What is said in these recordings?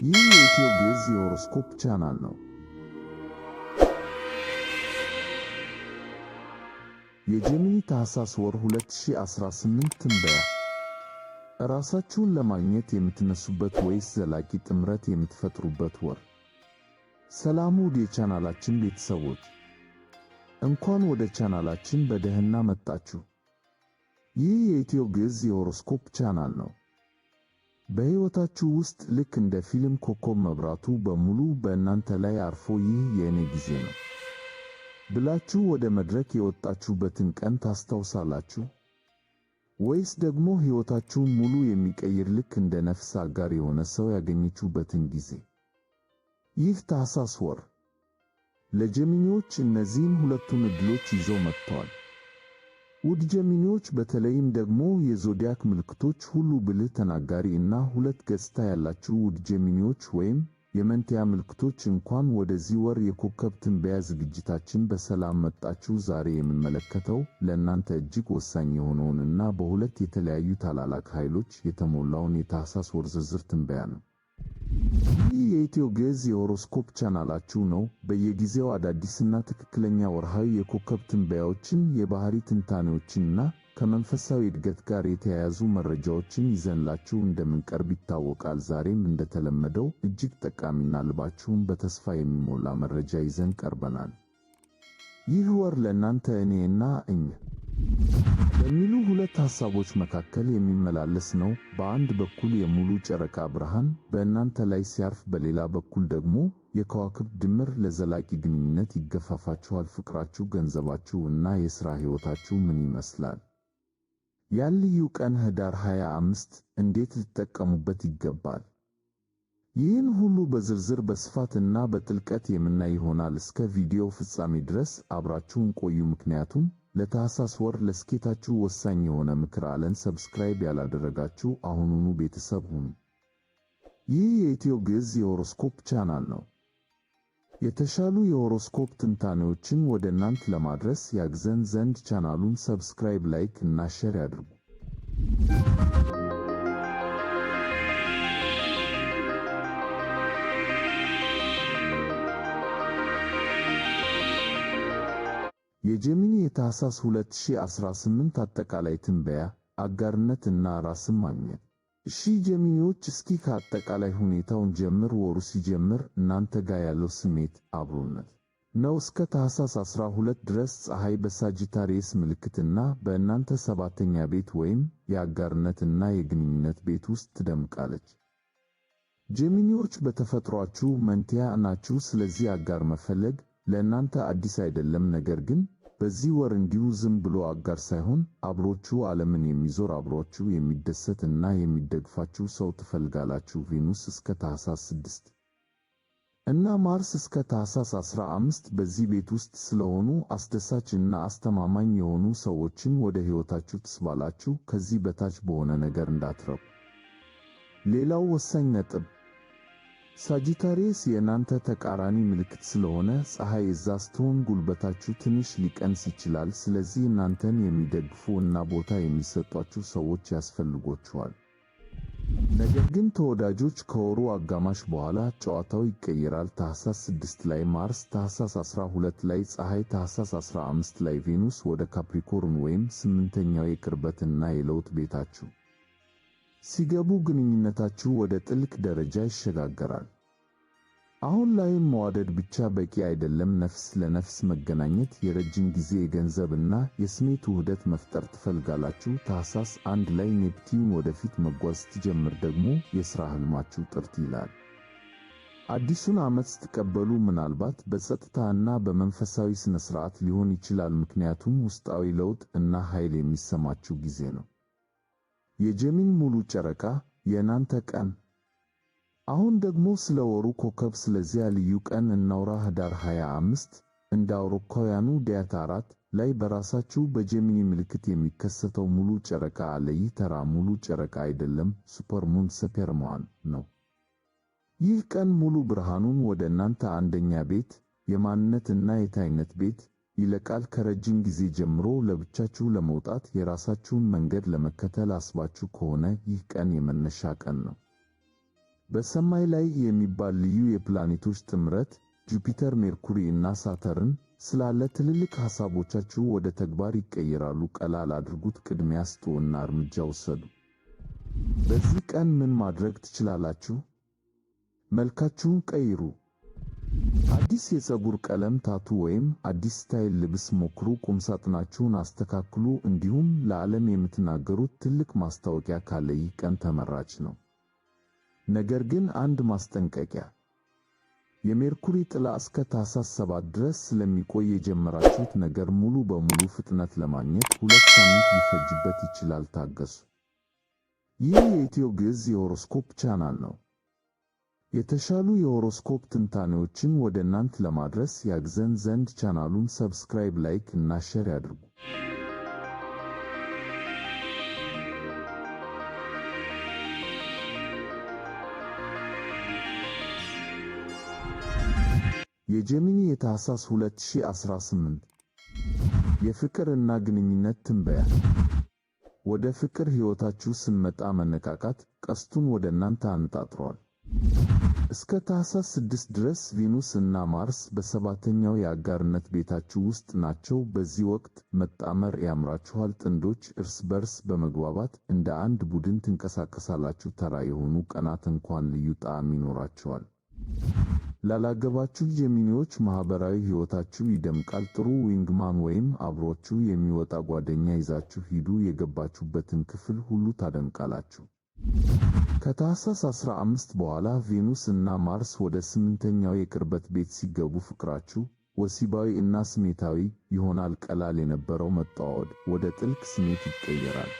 ይህ የኢትዮ ግዕዝ የሆሮስኮፕ ቻናል ነው። የጀሚኒ ታኅሳስ ወር 2018 ትንበያ። ራሳችሁን ለማግኘት የምትነሱበት ወይስ ዘላቂ ጥምረት የምትፈጥሩበት ወር? ሰላም ውድ የቻናላችን ቤተሰቦች፣ እንኳን ወደ ቻናላችን በደህና መጣችሁ። ይህ የኢትዮ ግዕዝ የሆሮስኮፕ ቻናል ነው። በሕይወታችሁ ውስጥ ልክ እንደ ፊልም ኮከብ መብራቱ በሙሉ በእናንተ ላይ አርፎ ይህ የእኔ ጊዜ ነው ብላችሁ ወደ መድረክ የወጣችሁበትን ቀን ታስታውሳላችሁ? ወይስ ደግሞ ሕይወታችሁን ሙሉ የሚቀይር ልክ እንደ ነፍስ አጋር የሆነ ሰው ያገኘችሁበትን ጊዜ? ይህ ታኅሳስ ወር ለጀሚኒዎች እነዚህን ሁለቱን ዕድሎች ይዘው መጥተዋል። ውድ ጀሚኒዎች፣ በተለይም ደግሞ የዞዲያክ ምልክቶች ሁሉ ብልህ፣ ተናጋሪ እና ሁለት ገጽታ ያላችሁ ውድ ጀሚኒዎች ወይም የመንትያ ምልክቶች እንኳን ወደዚህ ወር የኮከብ ትንበያ ዝግጅታችን በሰላም መጣችሁ። ዛሬ የምንመለከተው ለእናንተ እጅግ ወሳኝ የሆነውን እና በሁለት የተለያዩ ታላላቅ ኃይሎች የተሞላውን የታኅሳስ ወር ዝርዝር ትንበያ ነው። ይህ የኢትዮ ግዕዝ የሆሮስኮፕ ቻናላችሁ ነው። በየጊዜው አዳዲስና ትክክለኛ ወርሃዊ የኮከብ ትንበያዎችን፣ የባህሪ ትንታኔዎችንና ከመንፈሳዊ እድገት ጋር የተያያዙ መረጃዎችን ይዘንላችሁ እንደምንቀርብ ይታወቃል። ዛሬም እንደተለመደው እጅግ ጠቃሚና ልባችሁን በተስፋ የሚሞላ መረጃ ይዘን ቀርበናል። ይህ ወር ለእናንተ እኔ እና እኛ በሚሉ ሁለት ሐሳቦች መካከል የሚመላለስ ነው። በአንድ በኩል የሙሉ ጨረቃ ብርሃን በእናንተ ላይ ሲያርፍ፣ በሌላ በኩል ደግሞ የከዋክብት ድምር ለዘላቂ ግንኙነት ይገፋፋችኋል። ፍቅራችሁ፣ ገንዘባችሁ እና የሥራ ሕይወታችሁ ምን ይመስላል? ያን ልዩ ቀን ኅዳር 25 እንዴት ልትጠቀሙበት ይገባል? ይህን ሁሉ በዝርዝር በስፋት እና በጥልቀት የምናይ ይሆናል። እስከ ቪዲዮው ፍጻሜ ድረስ አብራችሁን ቆዩ፣ ምክንያቱም ለታኅሳስ ወር ለስኬታችሁ ወሳኝ የሆነ ምክር አለን። ሰብስክራይብ ያላደረጋችሁ አሁኑኑ ቤተሰብ ሁኑ። ይህ የኢትዮ ግዕዝ የሆሮስኮፕ ቻናል ነው። የተሻሉ የሆሮስኮፕ ትንታኔዎችን ወደ እናንተ ለማድረስ ያግዘን ዘንድ ቻናሉን ሰብስክራይብ፣ ላይክ እና ሼር ያድርጉ። የጀሚኒ የታኅሳስ 2018 አጠቃላይ ትንበያ፣ አጋርነት እና ራስን ማግኘት። እሺ ጀሚኒዎች፣ እስኪ ከአጠቃላይ ሁኔታውን ጀምር። ወሩ ሲጀምር እናንተ ጋር ያለው ስሜት አብሮነት ነው። እስከ ታኅሳስ 12 ድረስ ፀሐይ በሳጂታሪየስ ምልክትና በእናንተ ሰባተኛ ቤት ወይም የአጋርነትና የግንኙነት ቤት ውስጥ ትደምቃለች። ጀሚኒዎች በተፈጥሯችሁ መንትያ ናችሁ። ስለዚህ አጋር መፈለግ ለእናንተ አዲስ አይደለም። ነገር ግን በዚህ ወር እንዲሁ ዝም ብሎ አጋር ሳይሆን አብሮችሁ ዓለምን የሚዞር አብሮችሁ የሚደሰት እና የሚደግፋችሁ ሰው ትፈልጋላችሁ። ቬኑስ እስከ ታኅሳስ 6 እና ማርስ እስከ ታኅሳስ 15 በዚህ ቤት ውስጥ ስለሆኑ አስደሳች እና አስተማማኝ የሆኑ ሰዎችን ወደ ሕይወታችሁ ትስባላችሁ። ከዚህ በታች በሆነ ነገር እንዳትረኩ። ሌላው ወሳኝ ነጥብ ሳጂታሪየስ የእናንተ ተቃራኒ ምልክት ስለሆነ ፀሐይ እዛ ስትሆን ጉልበታችሁ ትንሽ ሊቀንስ ይችላል። ስለዚህ እናንተን የሚደግፉ እና ቦታ የሚሰጧችሁ ሰዎች ያስፈልጓችኋል። ነገር ግን ተወዳጆች፣ ከወሩ አጋማሽ በኋላ ጨዋታው ይቀየራል። ታኅሳስ 6 ላይ ማርስ፣ ታኅሳስ 12 ላይ ፀሐይ፣ ታኅሳስ 15 ላይ ቬኑስ ወደ ካፕሪኮርን ወይም ስምንተኛው የቅርበትና የለውጥ ቤታችሁ ሲገቡ ግንኙነታችሁ ወደ ጥልቅ ደረጃ ይሸጋገራል። አሁን ላይም መዋደድ ብቻ በቂ አይደለም። ነፍስ ለነፍስ መገናኘት፣ የረጅም ጊዜ የገንዘብና የስሜት ውህደት መፍጠር ትፈልጋላችሁ። ታኅሳስ 1 ላይ ኔፕቲዩን ወደፊት መጓዝ ስትጀምር ደግሞ የሥራ ሕልማችሁ ጥርት ይላል። አዲሱን ዓመት ስትቀበሉ ምናልባት በጸጥታና በመንፈሳዊ ሥነ ሥርዓት ሊሆን ይችላል፣ ምክንያቱም ውስጣዊ ለውጥ እና ኃይል የሚሰማችሁ ጊዜ ነው። የጀሚኒ ሙሉ ጨረቃ የእናንተ ቀን። አሁን ደግሞ ስለ ወሩ ኮከብ ስለዚያ ልዩ ቀን እናውራ። ኅዳር 25 እንደ አውሮፓውያኑ ዳያት 4 ላይ በራሳችሁ በጀሚኒ ምልክት የሚከሰተው ሙሉ ጨረቃ አለ። ይህ ተራ ሙሉ ጨረቃ አይደለም፣ ሱፐርሙን ሰፔርሙን ነው። ይህ ቀን ሙሉ ብርሃኑን ወደ እናንተ አንደኛ ቤት የማንነትና የታይነት ቤት ይለቃል። ከረጅም ጊዜ ጀምሮ ለብቻችሁ ለመውጣት የራሳችሁን መንገድ ለመከተል አስባችሁ ከሆነ ይህ ቀን የመነሻ ቀን ነው። በሰማይ ላይ የሚባል ልዩ የፕላኔቶች ጥምረት ጁፒተር፣ ሜርኩሪ እና ሳተርን ስላለ ትልልቅ ሐሳቦቻችሁ ወደ ተግባር ይቀየራሉ። ቀላል አድርጉት፣ ቅድሚያ ስጡ እና እርምጃ ውሰዱ። በዚህ ቀን ምን ማድረግ ትችላላችሁ? መልካችሁን ቀይሩ። አዲስ የፀጉር ቀለም፣ ታቱ ወይም አዲስ ስታይል ልብስ ሞክሩ። ቁምሳጥናችሁን አስተካክሉ። እንዲሁም ለዓለም የምትናገሩት ትልቅ ማስታወቂያ ካለ ይህ ቀን ተመራጭ ነው። ነገር ግን አንድ ማስጠንቀቂያ፣ የሜርኩሪ ጥላ እስከ ታኅሳስ 7 ድረስ ስለሚቆይ የጀመራችሁት ነገር ሙሉ በሙሉ ፍጥነት ለማግኘት 2 ሳምንት ሊፈጅበት ይችላል። ታገሱ። ይህ የኢትዮ ግዕዝ የሆሮስኮፕ ቻናል ነው። የተሻሉ የሆሮስኮፕ ትንታኔዎችን ወደ እናንተ ለማድረስ ያግዘን ዘንድ ቻናሉን ሰብስክራይብ፣ ላይክ እና ሼር ያድርጉ። የጀሚኒ የታኅሳስ 2018 የፍቅር እና ግንኙነት ትንበያ። ወደ ፍቅር ሕይወታችሁ ስንመጣ መነቃቃት ቀስቱን ወደ እናንተ አነጣጥሯል። እስከ ታኅሳስ 6 ድረስ ቬኑስ እና ማርስ በሰባተኛው የአጋርነት ቤታችሁ ውስጥ ናቸው። በዚህ ወቅት መጣመር ያምራችኋል። ጥንዶች እርስ በርስ በመግባባት እንደ አንድ ቡድን ትንቀሳቀሳላችሁ። ተራ የሆኑ ቀናት እንኳን ልዩ ጣዕም ይኖራቸዋል። ላላገባችሁ ጀሚኒዎች ማህበራዊ ሕይወታችሁ ይደምቃል። ጥሩ ዊንግማን ወይም አብሮችሁ የሚወጣ ጓደኛ ይዛችሁ ሂዱ። የገባችሁበትን ክፍል ሁሉ ታደምቃላችሁ። ከታኅሳስ 15 በኋላ ቬኑስ እና ማርስ ወደ 8ኛው የቅርበት ቤት ሲገቡ ፍቅራችሁ ወሲባዊ እና ስሜታዊ ይሆናል። ቀላል የነበረው መጠዋወድ ወደ ጥልቅ ስሜት ይቀየራል።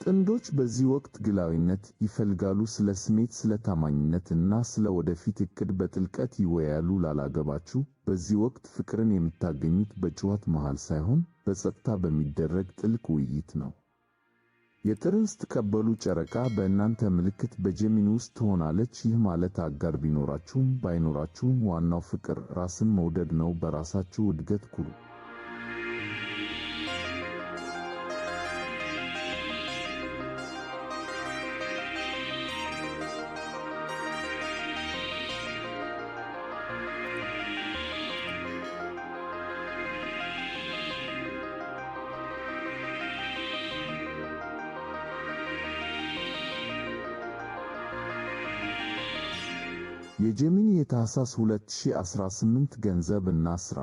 ጥንዶች በዚህ ወቅት ግላዊነት ይፈልጋሉ። ስለ ስሜት፣ ስለ ታማኝነት እና ስለ ወደፊት ዕቅድ በጥልቀት ይወያያሉ። ላላገባችሁ በዚህ ወቅት ፍቅርን የምታገኙት በጩኸት መሃል ሳይሆን በጸጥታ በሚደረግ ጥልቅ ውይይት ነው። የጥርን ስትቀበሉ ጨረቃ በእናንተ ምልክት በጀሚኒ ውስጥ ትሆናለች። ይህ ማለት አጋር ቢኖራችሁም ባይኖራችሁም ዋናው ፍቅር ራስን መውደድ ነው። በራሳችሁ እድገት ኩሩ። የጀሚኒ የታኅሳስ 2018 ገንዘብ እና ሥራ።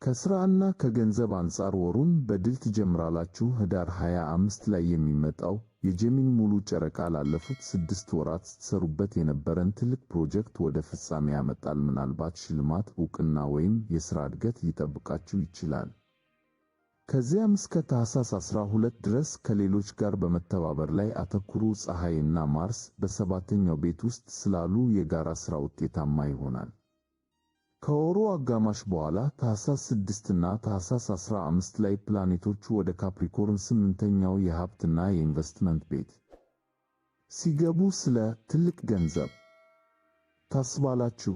ከሥራ እና ከገንዘብ አንጻር ወሩን በድል ትጀምራላችሁ። ህዳር 25 ላይ የሚመጣው የጀሚኒ ሙሉ ጨረቃ ላለፉት 6 ወራት ስትሰሩበት የነበረን ትልቅ ፕሮጀክት ወደ ፍጻሜ ያመጣል። ምናልባት ሽልማት፣ ዕውቅና ወይም የሥራ እድገት ሊጠብቃችሁ ይችላል። ከዚያም እስከ ታኅሳስ 12 ድረስ ከሌሎች ጋር በመተባበር ላይ አተኩሩ። ፀሐይ እና ማርስ በሰባተኛው ቤት ውስጥ ስላሉ የጋራ ሥራ ውጤታማ ይሆናል። ከወሩ አጋማሽ በኋላ ታኅሳስ 6 እና ታኅሳስ 15 ላይ ፕላኔቶቹ ወደ ካፕሪኮርን 8ኛው የሀብትና የኢንቨስትመንት ቤት ሲገቡ ስለ ትልቅ ገንዘብ ታስባላችሁ።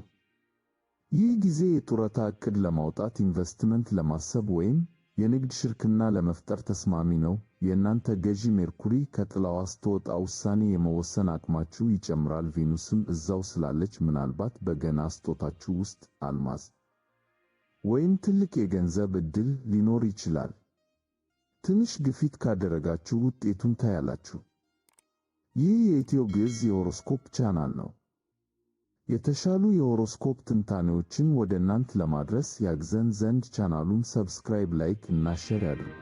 ይህ ጊዜ የጡረታ ዕቅድ ለማውጣት፣ ኢንቨስትመንት ለማሰብ ወይም የንግድ ሽርክና ለመፍጠር ተስማሚ ነው። የእናንተ ገዢ ሜርኩሪ ከጥላዋ ስትወጣ ውሳኔ የመወሰን አቅማችሁ ይጨምራል። ቬኑስም እዛው ስላለች ምናልባት በገና ስጦታችሁ ውስጥ አልማዝ ወይም ትልቅ የገንዘብ ዕድል ሊኖር ይችላል። ትንሽ ግፊት ካደረጋችሁ ውጤቱን ታያላችሁ። ይህ የኢትዮ ግዕዝ የሆሮስኮፕ ቻናል ነው። የተሻሉ የሆሮስኮፕ ትንታኔዎችን ወደ እናንተ ለማድረስ ያግዘን ዘንድ ቻናሉን ሰብስክራይብ፣ ላይክ እና ሼር ያድርጉ።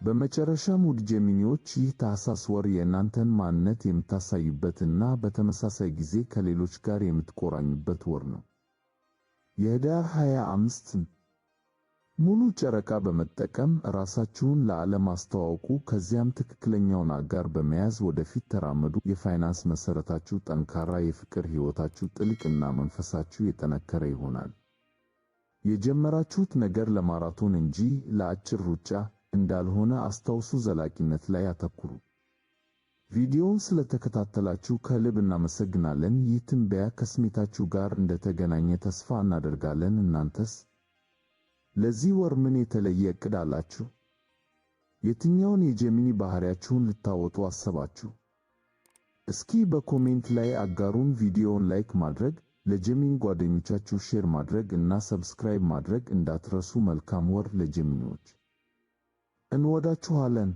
በመጨረሻም ውድ ጀሚኒዎች፣ ይህ ታኅሳስ ወር የእናንተን ማንነት የምታሳዩበትና በተመሳሳይ ጊዜ ከሌሎች ጋር የምትቆራኙበት ወር ነው። የህዳር 25 ሙሉ ጨረቃ በመጠቀም ራሳችሁን ለዓለም አስተዋውቁ። ከዚያም ትክክለኛውን አጋር በመያዝ ወደፊት ተራመዱ። የፋይናንስ መሠረታችሁ ጠንካራ፣ የፍቅር ሕይወታችሁ ጥልቅ እና መንፈሳችሁ የጠነከረ ይሆናል። የጀመራችሁት ነገር ለማራቶን እንጂ ለአጭር ሩጫ እንዳልሆነ አስታውሱ። ዘላቂነት ላይ አተኩሩ። ቪዲዮውን ስለተከታተላችሁ ከልብ እናመሰግናለን። ይህ ትንበያ ከስሜታችሁ ጋር እንደተገናኘ ተስፋ እናደርጋለን። እናንተስ ለዚህ ወር ምን የተለየ ዕቅድ አላችሁ? የትኛውን የጀሚኒ ባህሪያችሁን ልታወጡ አሰባችሁ? እስኪ በኮሜንት ላይ አጋሩን። ቪዲዮውን ላይክ ማድረግ፣ ለጀሚኒ ጓደኞቻችሁ ሼር ማድረግ እና ሰብስክራይብ ማድረግ እንዳትረሱ። መልካም ወር ለጀሚኒዎች። እንወዳችኋለን።